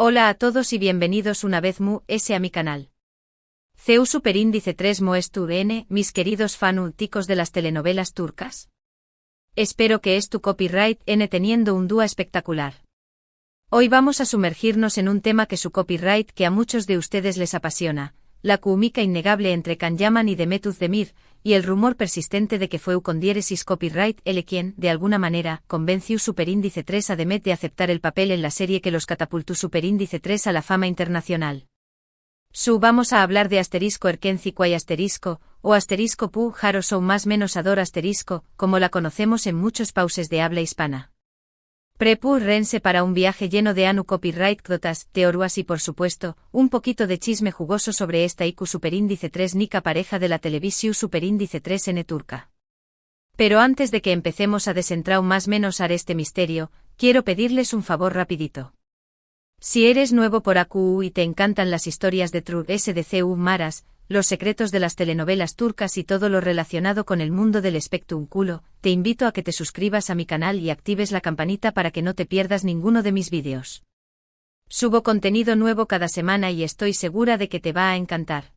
Hola a todos y bienvenidos una vez a mi canal. CEU Superíndice 3 Moestur N, mis queridos fanáticos de las telenovelas turcas. Espero que es tu copyright N teniendo un dúo espectacular. Hoy vamos a sumergirnos en un tema que su copyright que a muchos de ustedes les apasiona, la química innegable entre Can Yaman y Demet Özdemir, y el rumor persistente de que fue con diéresis copyright L quien, de alguna manera, convenció Superíndice 3 a Demet de aceptar el papel en la serie que los catapultó Superíndice 3 a la fama internacional. Vamos a hablar de asterisco Erkenci Quay asterisco, o asterisco Pu Jaro Sou más menos Ador asterisco, como la conocemos en muchos pauses de habla hispana. Prepu Rense para un viaje lleno de anu copyright cotas, teoruas y por supuesto, un poquito de chisme jugoso sobre esta IQ Superíndice 3 nica pareja de la televisión Superíndice 3 N turca. Pero antes de que empecemos a desentrar más menos a este misterio, quiero pedirles un favor rapidito. Si eres nuevo por AQU y te encantan las historias de True SDCU Maras, los secretos de las telenovelas turcas y todo lo relacionado con el mundo del espectáculo, te invito a que te suscribas a mi canal y actives la campanita para que no te pierdas ninguno de mis vídeos. Subo contenido nuevo cada semana y estoy segura de que te va a encantar.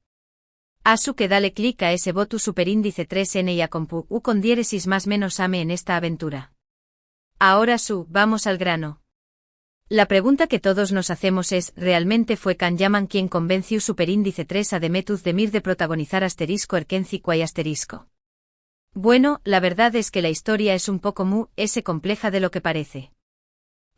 Que dale clic a ese botón Superíndice 3N y a compu con diéresis más menos ame en esta aventura. Ahora vamos al grano. La pregunta que todos nos hacemos es, ¿realmente fue Can Yaman quien convenció Superíndice 3 a Demet Özdemir de protagonizar asterisco Erkenci Quay asterisco? Bueno, la verdad es que la historia es un poco compleja de lo que parece.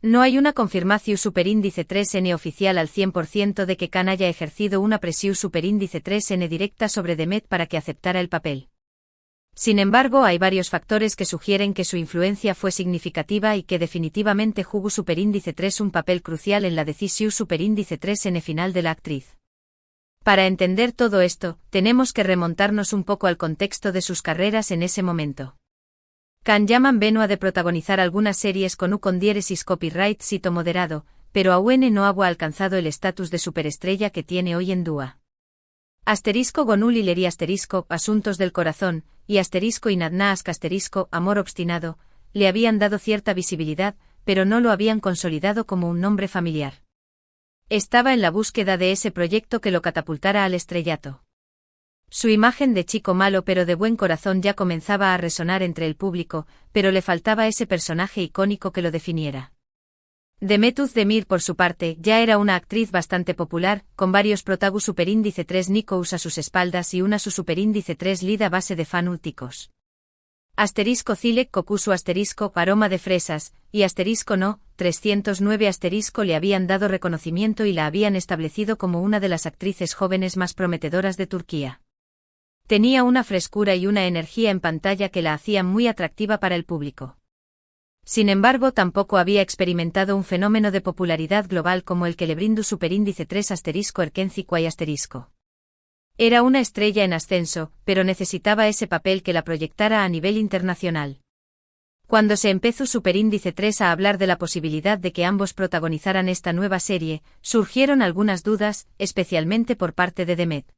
No hay una confirmación Superíndice 3N oficial al 100% de que Can haya ejercido una presión Superíndice 3N directa sobre Demet para que aceptara el papel. Sin embargo, hay varios factores que sugieren que su influencia fue significativa y que definitivamente jugó Superíndice 3 un papel crucial en la decisión Superíndice 3N final de la actriz. Para entender todo esto, tenemos que remontarnos un poco al contexto de sus carreras en ese momento. Can Yaman vino a de protagonizar algunas series con diéresis copyright sito moderado, pero aún no había alcanzado el estatus de superestrella que tiene hoy en día. Asterisco Gonul Ileri asterisco Asuntos del corazón, y asterisco Inadnaask asterisco Amor obstinado, le habían dado cierta visibilidad, pero no lo habían consolidado como un nombre familiar. Estaba en la búsqueda de ese proyecto que lo catapultara al estrellato. Su imagen de chico malo pero de buen corazón ya comenzaba a resonar entre el público, pero le faltaba ese personaje icónico que lo definiera. Demet Özdemir por su parte ya era una actriz bastante popular, con varios protagus Superíndice 3 Nikous a sus espaldas y una su Superíndice 3 lida base de fanúlticos. Asterisco Zilek Kokusu asterisco Aroma de fresas, y asterisco no, 309 asterisco le habían dado reconocimiento y la habían establecido como una de las actrices jóvenes más prometedoras de Turquía. Tenía una frescura y una energía en pantalla que la hacían muy atractiva para el público. Sin embargo, tampoco había experimentado un fenómeno de popularidad global como el que le brindó Superíndice 3 asterisco Erkenci Quay asterisco. Era una estrella en ascenso, pero necesitaba ese papel que la proyectara a nivel internacional. Cuando se empezó Superíndice 3 a hablar de la posibilidad de que ambos protagonizaran esta nueva serie, surgieron algunas dudas, especialmente por parte de Demet.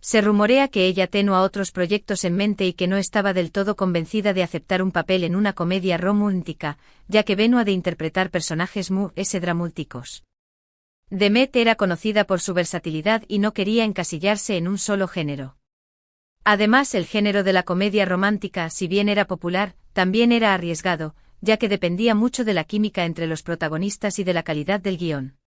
Se rumorea que ella tenía otros proyectos en mente y que no estaba del todo convencida de aceptar un papel en una comedia romántica, ya que venía de interpretar personajes dramúlticos. Demet era conocida por su versatilidad y no quería encasillarse en un solo género. Además, el género de la comedia romántica, si bien era popular, también era arriesgado, ya que dependía mucho de la química entre los protagonistas y de la calidad del guión.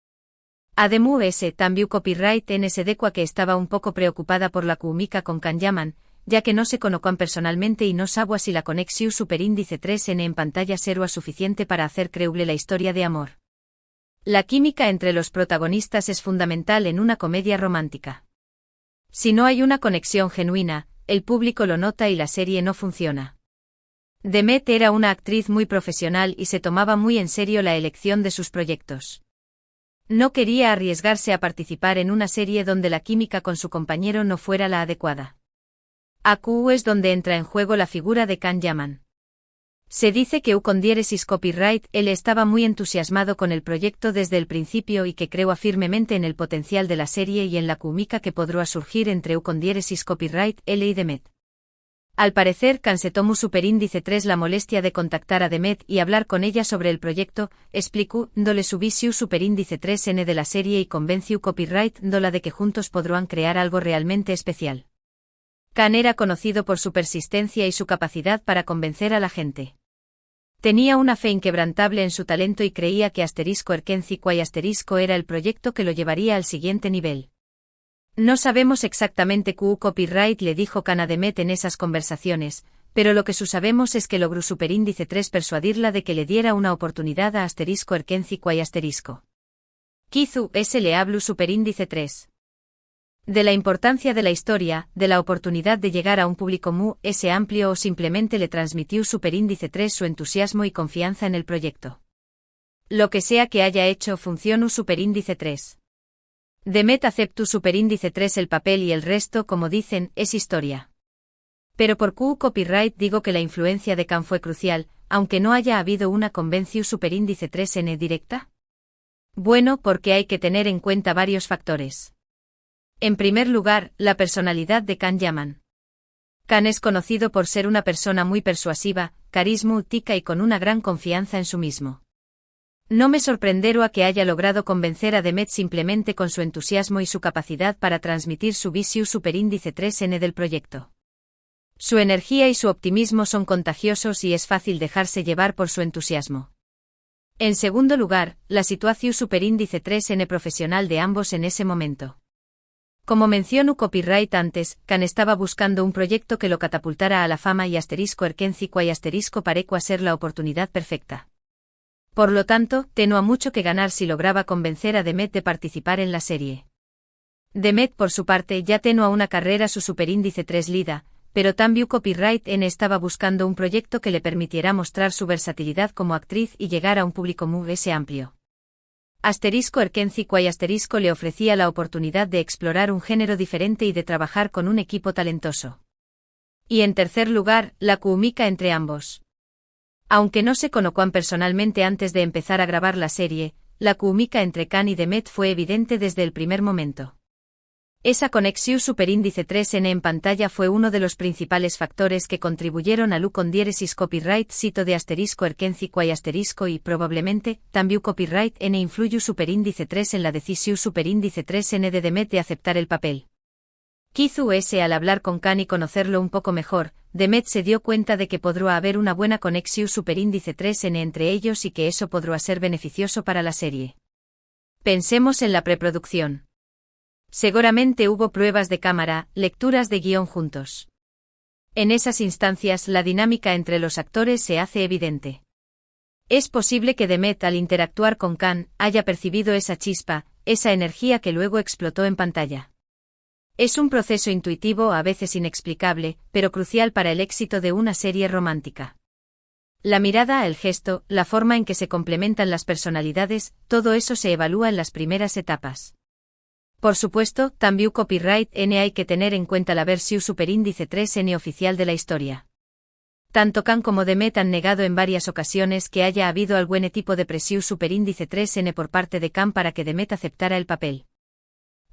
Además, también copyright en que estaba un poco preocupada por la química con Can Yaman, ya que no se conocían personalmente y no sabía si la conexión Superíndice 3N en pantalla sería suficiente para hacer creíble la historia de amor. La química entre los protagonistas es fundamental en una comedia romántica. Si no hay una conexión genuina, el público lo nota y la serie no funciona. Demet era una actriz muy profesional y se tomaba muy en serio la elección de sus proyectos. No quería arriesgarse a participar en una serie donde la química con su compañero no fuera la adecuada. Aquí es donde entra en juego la figura de Can Yaman. Se dice que con diéresis copyright él estaba muy entusiasmado con el proyecto desde el principio y que creía firmemente en el potencial de la serie y en la química que podría surgir entre con diéresis copyright él y Demet. Al parecer, Khan se tomó superíndice 3 la molestia de contactar a Demet y hablar con ella sobre el proyecto, explicándole su visión superíndice 3N de la serie y convenció copyright dola de que juntos podrán crear algo realmente especial. Khan era conocido por su persistencia y su capacidad para convencer a la gente. Tenía una fe inquebrantable en su talento y creía que *Erkenciquai* era el proyecto que lo llevaría al siguiente nivel. No sabemos exactamente qué copyright le dijo Khan a Demet en esas conversaciones, pero lo que sabemos es que logró superíndice 3 persuadirla de que le diera una oportunidad a *Erkenciquai*. Kizu le habló superíndice 3. De la importancia de la historia, de la oportunidad de llegar a un público amplio o simplemente le transmitió superíndice 3 su entusiasmo y confianza en el proyecto. Lo que sea que haya hecho funcionó superíndice 3. Demet aceptó superíndice 3 el papel y el resto, como dicen, es historia. Pero por copyright digo que la influencia de Khan fue crucial, aunque no haya habido una convención superíndice 3N directa. Bueno, porque hay que tener en cuenta varios factores. En primer lugar, la personalidad de Khan Yaman. Khan es conocido por ser una persona muy persuasiva, carismática y con una gran confianza en sí mismo. No me sorprenderá que haya logrado convencer a Demet simplemente con su entusiasmo y su capacidad para transmitir su visión superíndice 3N del proyecto. Su energía y su optimismo son contagiosos y es fácil dejarse llevar por su entusiasmo. En segundo lugar, la situación superíndice 3N profesional de ambos en ese momento. Como mencionó copyright antes, Khan estaba buscando un proyecto que lo catapultara a la fama y *Erkenciquai* parecía ser la oportunidad perfecta. Por lo tanto, tenía mucho que ganar si lograba convencer a Demet de participar en la serie. Demet, por su parte, ya tenía una carrera su superíndice 3 lida, pero también copyright estaba buscando un proyecto que le permitiera mostrar su versatilidad como actriz y llegar a un público más amplio. *Erkenciquai* le ofrecía la oportunidad de explorar un género diferente y de trabajar con un equipo talentoso. Y en tercer lugar, la química entre ambos. Aunque no se conocían personalmente antes de empezar a grabar la serie, la química entre Khan y Demet fue evidente desde el primer momento. Esa conexión superíndice 3N en pantalla fue uno de los principales factores que contribuyeron a lu condieresis copyright sito de *Erkenciquai* y probablemente, también copyright N influyó superíndice 3 en la decisión superíndice 3N de Demet de aceptar el papel. Kizu al hablar con Khan y conocerlo un poco mejor, Demet se dio cuenta de que podría haber una buena conexión superíndice 3N entre ellos y que eso podría ser beneficioso para la serie. Pensemos en la preproducción. Seguramente hubo pruebas de cámara, lecturas de guión juntos. En esas instancias la dinámica entre los actores se hace evidente. Es posible que Demet al interactuar con Khan haya percibido esa chispa, esa energía que luego explotó en pantalla. Es un proceso intuitivo a veces inexplicable, pero crucial para el éxito de una serie romántica. La mirada, el gesto, la forma en que se complementan las personalidades, todo eso se evalúa en las primeras etapas. Por supuesto, también copyright N hay que tener en cuenta la versión superíndice 3N oficial de la historia. Tanto Khan como Demet han negado en varias ocasiones que haya habido algún tipo de presión superíndice 3N por parte de Khan para que Demet aceptara el papel.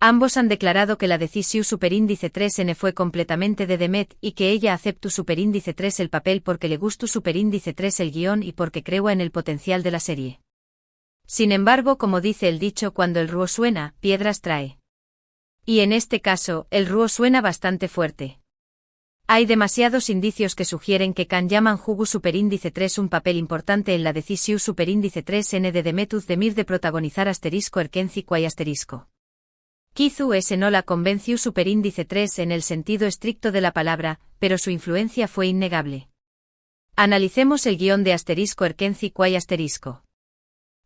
Ambos han declarado que la decisión superíndice 3N fue completamente de Demet y que ella aceptó superíndice 3 el papel porque le gustó superíndice 3 el guión y porque creo en el potencial de la serie. Sin embargo, como dice el dicho, cuando el rúo suena, piedras trae. Y en este caso, el rúo suena bastante fuerte. Hay demasiados indicios que sugieren que Khan Yaman jugó superíndice 3 un papel importante en la decisión superíndice 3N de Demet Özdemir de protagonizar *Erkenciquai*. Kizu no la convenció superíndice 3 en el sentido estricto de la palabra, pero su influencia fue innegable. Analicemos el guión de *Erkenciquai*.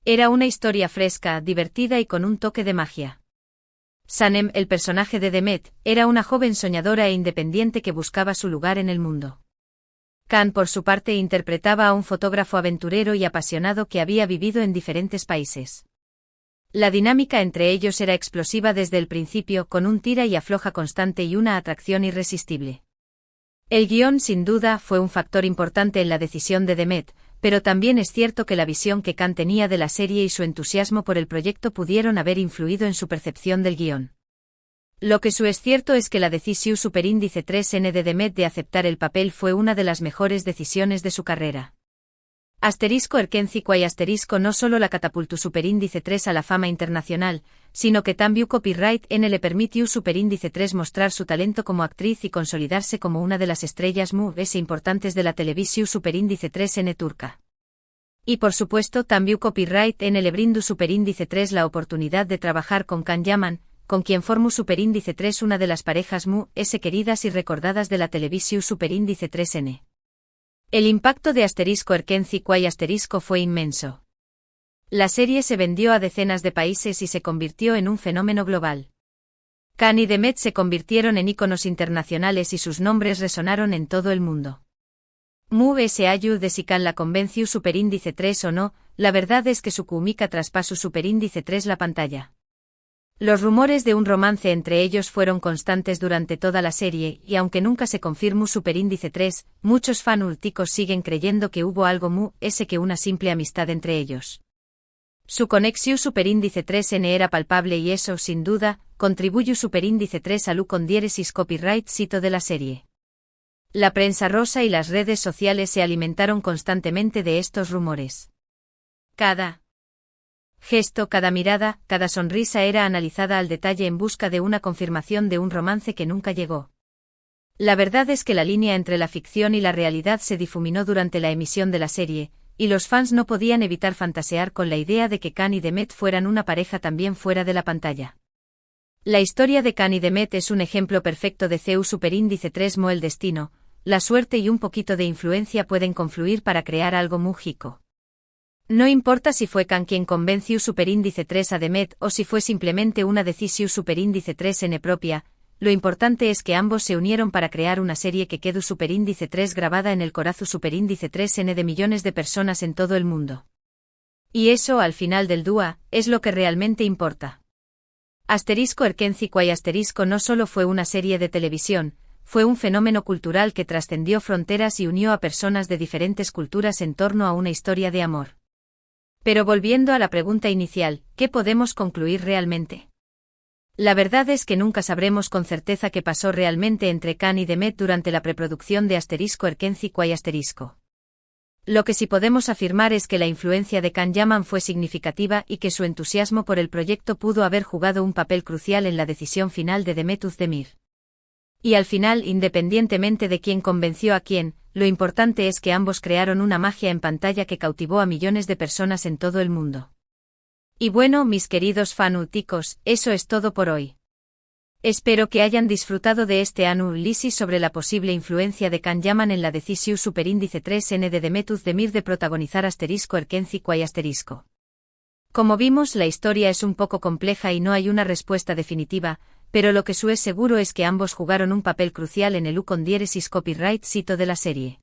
Era una historia fresca, divertida y con un toque de magia. Sanem, el personaje de Demet, era una joven soñadora e independiente que buscaba su lugar en el mundo. Khan, por su parte, interpretaba a un fotógrafo aventurero y apasionado que había vivido en diferentes países. La dinámica entre ellos era explosiva desde el principio, con un tira y afloja constante y una atracción irresistible. El guión, sin duda, fue un factor importante en la decisión de Demet, pero también es cierto que la visión que Khan tenía de la serie y su entusiasmo por el proyecto pudieron haber influido en su percepción del guión. Lo que es cierto es que la decisión superíndice 3N de Demet de aceptar el papel fue una de las mejores decisiones de su carrera. Asterisco Erkenci y asterisco no solo la catapultó superíndice 3 a la fama internacional, sino que también copyright N le permitió superíndice 3 mostrar su talento como actriz y consolidarse como una de las estrellas más importantes de la televisión superíndice 3N turca. Y por supuesto también copyright N le brindó superíndice 3 la oportunidad de trabajar con Can Yaman, con quien formó superíndice 3 una de las parejas queridas y recordadas de la televisión superíndice 3N. El impacto de asterisco Erkenci y asterisco fue inmenso. La serie se vendió a decenas de países y se convirtió en un fenómeno global. Can y Demet se convirtieron en íconos internacionales y sus nombres resonaron en todo el mundo. Se ayu de si Can la convenció superíndice 3 o no, la verdad es que su cúmica traspasó superíndice 3 la pantalla. Los rumores de un romance entre ellos fueron constantes durante toda la serie y aunque nunca se confirmó superíndice 3, muchos fanúlticos siguen creyendo que hubo algo que una simple amistad entre ellos. Su conexión superíndice 3N era palpable y eso, sin duda, contribuyó superíndice 3 a con diéresis copyright cito de la serie. La prensa rosa y las redes sociales se alimentaron constantemente de estos rumores. Cada gesto, cada mirada, cada sonrisa era analizada al detalle en busca de una confirmación de un romance que nunca llegó. La verdad es que la línea entre la ficción y la realidad se difuminó durante la emisión de la serie, y los fans no podían evitar fantasear con la idea de que Can y Demet fueran una pareja también fuera de la pantalla. La historia de Can y Demet es un ejemplo perfecto de CEU superíndice 3 el destino, la suerte y un poquito de influencia pueden confluir para crear algo mágico. No importa si fue Can quien convenció superíndice 3 a Demet o si fue simplemente una decisión superíndice 3N propia, lo importante es que ambos se unieron para crear una serie que quedó superíndice 3 grabada en el corazón superíndice 3N de millones de personas en todo el mundo. Y eso, al final del día, es lo que realmente importa. Asterisco Erkenci y asterisco no solo fue una serie de televisión, fue un fenómeno cultural que trascendió fronteras y unió a personas de diferentes culturas en torno a una historia de amor. Pero volviendo a la pregunta inicial, ¿qué podemos concluir realmente? La verdad es que nunca sabremos con certeza qué pasó realmente entre Can y Demet durante la preproducción de asterisco Erkenci y asterisco. Lo que sí podemos afirmar es que la influencia de Can Yaman fue significativa y que su entusiasmo por el proyecto pudo haber jugado un papel crucial en la decisión final de Demet Özdemir. Y al final, independientemente de quién convenció a quién, lo importante es que ambos crearon una magia en pantalla que cautivó a millones de personas en todo el mundo. Y bueno, mis queridos fanúticos, eso es todo por hoy. Espero que hayan disfrutado de este análisis sobre la posible influencia de Can Yaman en la decisión superíndice 3N de Demet Özdemir de protagonizar asterisco Erkenci y asterisco. Como vimos, la historia es un poco compleja y no hay una respuesta definitiva, pero lo que es seguro es que ambos jugaron un papel crucial en el con diéresis copyright cito de la serie.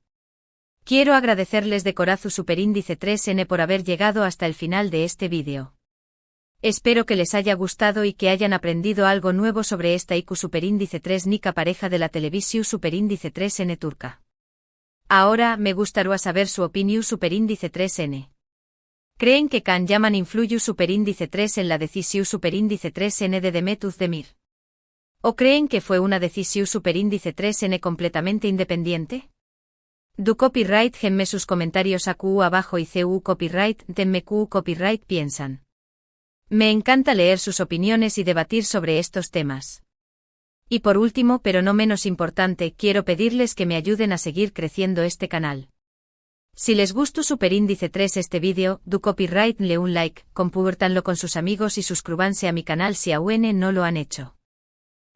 Quiero agradecerles de corazón superíndice 3N por haber llegado hasta el final de este vídeo. Espero que les haya gustado y que hayan aprendido algo nuevo sobre esta IQ superíndice 3 nica pareja de la televisión superíndice 3N turca. Ahora, me gustaría saber su opinión superíndice 3N. ¿Creen que Can Yaman influyó superíndice 3 en la decisión superíndice 3N de Demet Özdemir? ¿O creen que fue una decisión superíndice 3N completamente independiente? Du copyright genme sus comentarios acu abajo y cu copyright denme cu copyright piensan. Me encanta leer sus opiniones y debatir sobre estos temas. Y por último, pero no menos importante, quiero pedirles que me ayuden a seguir creciendo este canal. Si les gustó superíndice 3 este vídeo, du copyright le un like, compártanlo con sus amigos y suscríbanse a mi canal si aún no lo han hecho.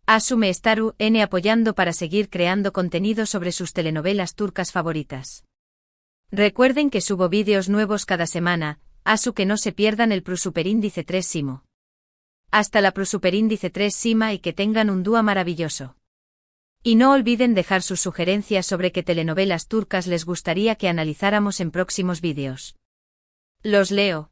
Asume estaru N apoyando para seguir creando contenido sobre sus telenovelas turcas favoritas. Recuerden que subo vídeos nuevos cada semana, asu que no se pierdan el Superíndice 3 Simo. Hasta la Superíndice 3 Sima y que tengan un día maravilloso. Y no olviden dejar sus sugerencias sobre qué telenovelas turcas les gustaría que analizáramos en próximos vídeos. Los leo.